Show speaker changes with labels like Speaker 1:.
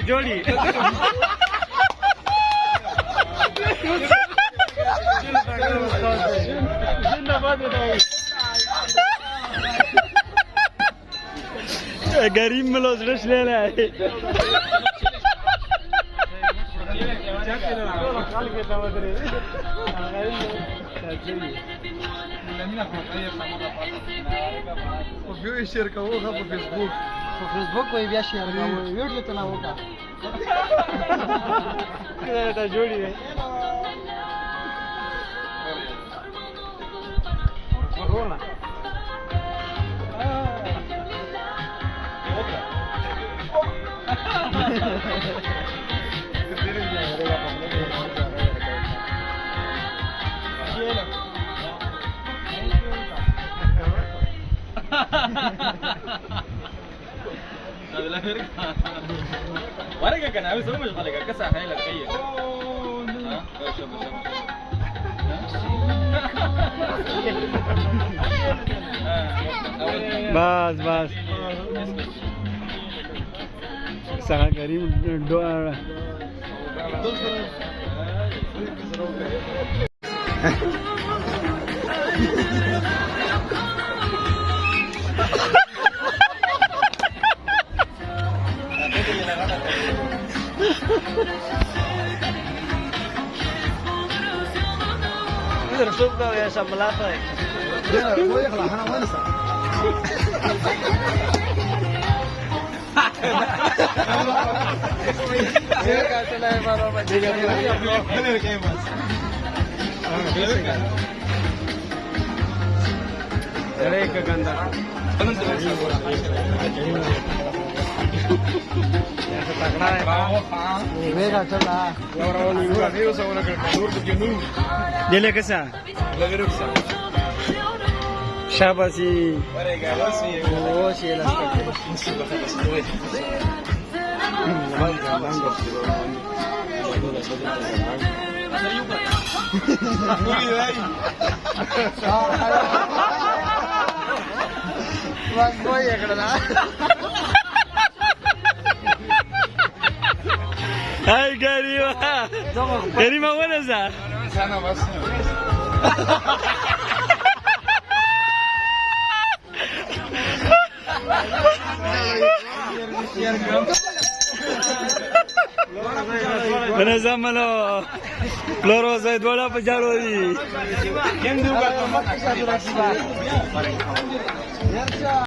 Speaker 1: جوړي غریب ملوز رسله نه
Speaker 2: وفي شركة وخا في فيسبوك
Speaker 3: وي بیا شیر کوو ویډیو ته نه وکړه
Speaker 1: دا جوړي وي
Speaker 4: ورقة كان عاوز مش غلقة كسر حيلك كيف
Speaker 1: بس بس څنګه غریب دوه رسوب ده يا شملاته
Speaker 2: لا هو يخلع انا ما نسى
Speaker 1: dile que sea Shabasi oh sí el ay Karima Karima buenas
Speaker 2: انا بس
Speaker 1: Mana sama lo Loro saya dua pejaro di
Speaker 2: Yang juga